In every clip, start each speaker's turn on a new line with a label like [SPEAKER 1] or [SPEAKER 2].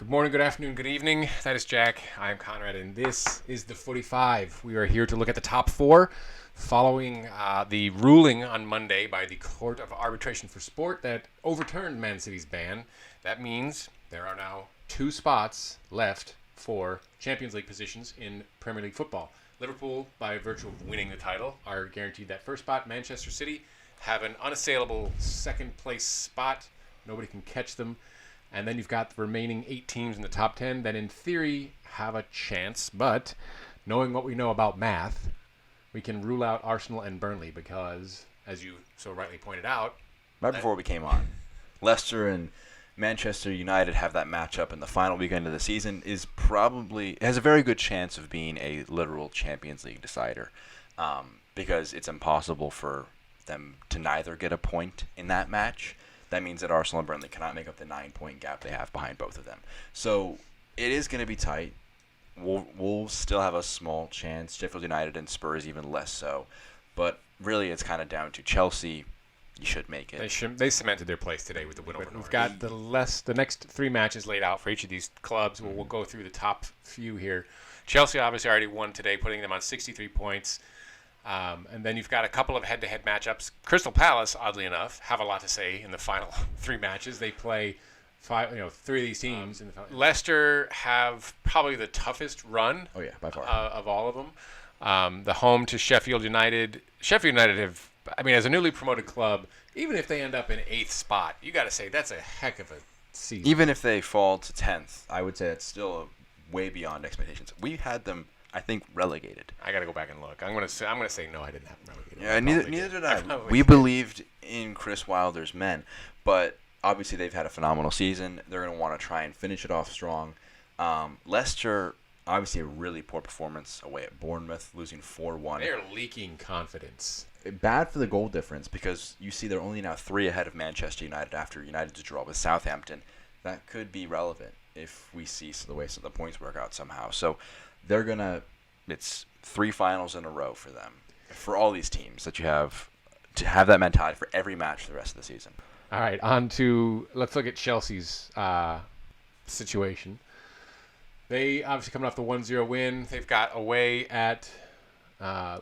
[SPEAKER 1] Good morning, good afternoon, good evening. That is Jack. I am Conrad, and this is the 45. We are here to look at the top four following the ruling on Monday by the Court of Arbitration for Sport that overturned Man City's ban. That means there are now two spots left for Champions League positions in Premier League football. Liverpool, by virtue of winning the title, are guaranteed that first spot. Manchester City have an unassailable second place spot. Nobody can catch them. And then you've got the remaining 8 teams in the top 10 that in theory have a chance. But knowing what we know about math, we can rule out Arsenal and Burnley because, as you so rightly pointed out,
[SPEAKER 2] Right before we came on, Leicester and Manchester United have that matchup in the final weekend of the season. Has a very good chance of being a literal Champions League decider, because it's impossible for them to neither get a point in that match. That means that Arsenal and Burnley cannot make up the 9-point gap they have behind both of them. So it is going to be tight. Wolves still have a small chance. Sheffield United and Spurs even less so. But really, it's kind of down to Chelsea. You should make it.
[SPEAKER 1] They cemented their place today with the win over Norwich. We've got the next 3 matches laid out for each of these clubs. We'll go through the top few here. Chelsea obviously already won today, putting them on 63 points. And then you've got a couple of head-to-head matchups. Crystal Palace, oddly enough, have a lot to say in the final 3 matches. They play 3 of these teams. In the final. Leicester have probably the toughest run.
[SPEAKER 2] Oh yeah, by far.
[SPEAKER 1] Of all of them. The home to Sheffield United. Sheffield United have, as a newly promoted club, even if they end up in 8th spot, you got to say that's a heck of a season.
[SPEAKER 2] Even if they fall to 10th, I would say it's still way beyond expectations. We had them, I think, relegated.
[SPEAKER 1] I got to go back and look. I'm gonna say no. I didn't have them relegated.
[SPEAKER 2] Yeah, neither did I. We believed in Chris Wilder's men, but obviously they've had a phenomenal season. They're gonna want to try and finish it off strong. Leicester, obviously a really poor performance away at Bournemouth, losing 4-1.
[SPEAKER 1] They're leaking confidence.
[SPEAKER 2] Bad for the goal difference because you see they're only now 3 ahead of Manchester United after United's draw with Southampton. That could be relevant if we see the way some of the points work out somehow. So it's 3 finals in a row for them. For all these teams that you have to have that mentality for every match for the rest of the season.
[SPEAKER 1] All right, let's look at Chelsea's situation. They obviously coming off the 1-0 win. They've got away at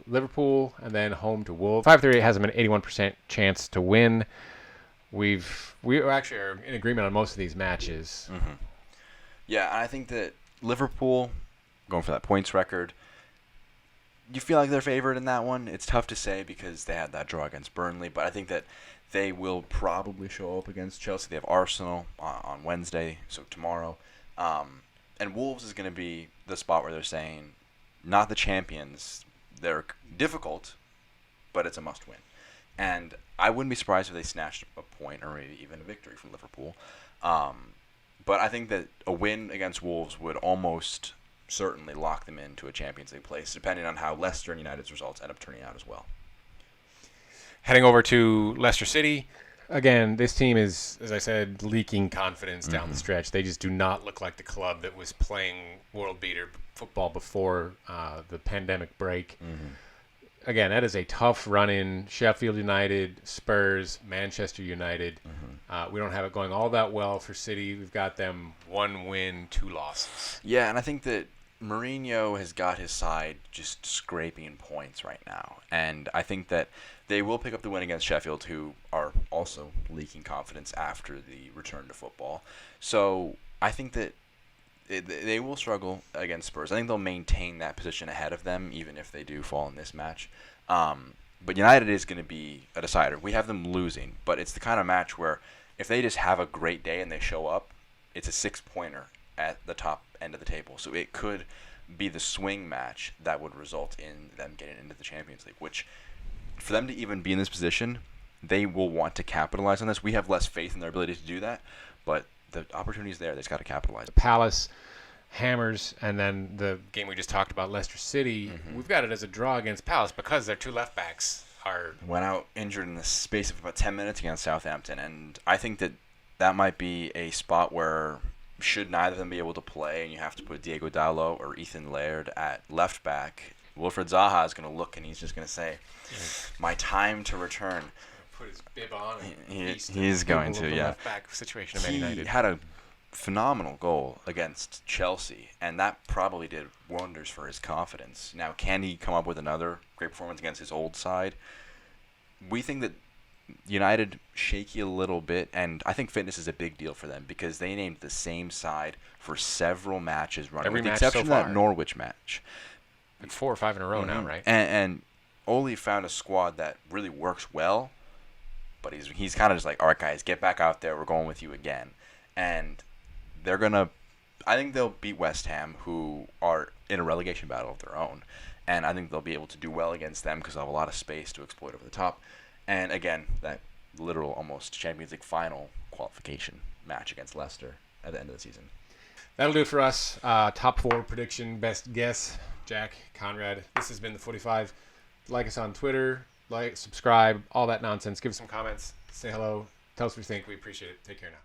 [SPEAKER 1] Liverpool and then home to Wolves. 538 has them an 81% chance to win. We actually are in agreement on most of these matches.
[SPEAKER 2] Mm-hmm. Yeah, and I think that Liverpool, going for that points record, you feel like they're favored in that one. It's tough to say because they had that draw against Burnley, but I think that they will probably show up against Chelsea. They have Arsenal on Wednesday, so tomorrow. And Wolves is going to be the spot where they're saying, not the champions. They're difficult, but it's a must-win. And I wouldn't be surprised if they snatched a point or maybe even a victory from Liverpool. But I think that a win against Wolves would almost certainly lock them into a Champions League place, depending on how Leicester and United's results end up turning out as well.
[SPEAKER 1] Heading over to Leicester City. Again, this team is, as I said, leaking confidence down the stretch. They just do not look like the club that was playing world beater football before the pandemic break. Again, that is a tough run-in. Sheffield United, Spurs, Manchester United. We don't have it going all that well for City. We've got them 1 win, 2 losses.
[SPEAKER 2] Yeah, and I think that Mourinho has got his side just scraping points right now. And I think that they will pick up the win against Sheffield, who are also leaking confidence after the return to football. So I think that they will struggle against Spurs. I think they'll maintain that position ahead of them, even if they do fall in this match. But United is going to be a decider. We have them losing, but it's the kind of match where if they just have a great day and they show up, it's a 6-pointer at the top end of the table. So it could be the swing match that would result in them getting into the Champions League, which for them to even be in this position, they will want to capitalize on this. We have less faith in their ability to do that, but the opportunity is there. They just got to capitalize.
[SPEAKER 1] Palace hammers, and then the game we just talked about, Leicester City, we've got it as a draw against Palace because their 2 left backs
[SPEAKER 2] went out injured in the space of about 10 minutes against Southampton, and I think that might be a spot where should neither of them be able to play and you have to put Diego Dalot or Ethan Laird at left back, Wilfred Zaha is going to look and he's just going to say, my time to return.
[SPEAKER 1] Put his bib on.
[SPEAKER 2] He's going to, yeah.
[SPEAKER 1] Left back situation of Man
[SPEAKER 2] He
[SPEAKER 1] United.
[SPEAKER 2] had a phenomenal goal against Chelsea, and that probably did wonders for his confidence. Now, can he come up with another great performance against his old side? We think that United shaky a little bit, and I think fitness is a big deal for them because they named the same side for several matches running,
[SPEAKER 1] Every
[SPEAKER 2] with the
[SPEAKER 1] match
[SPEAKER 2] exception
[SPEAKER 1] so
[SPEAKER 2] of that
[SPEAKER 1] far.
[SPEAKER 2] Norwich match.
[SPEAKER 1] Like 4 or 5 in a row now,
[SPEAKER 2] Mhm.
[SPEAKER 1] right?
[SPEAKER 2] And Ole found a squad that really works well, but he's kind of just like, all right, guys, get back out there. We're going with you again. And they're going to – I think they'll beat West Ham, who are in a relegation battle of their own. And I think they'll be able to do well against them because they'll have a lot of space to exploit over the top. And, again, that literal almost Champions League final qualification match against Leicester at the end of the season.
[SPEAKER 1] That'll do it for us. Top 4 prediction, best guess. Jack, Conrad. This has been the 45. Like us on Twitter. Like, subscribe, all that nonsense. Give us some comments. Say hello. Tell us what you think. We appreciate it. Take care now.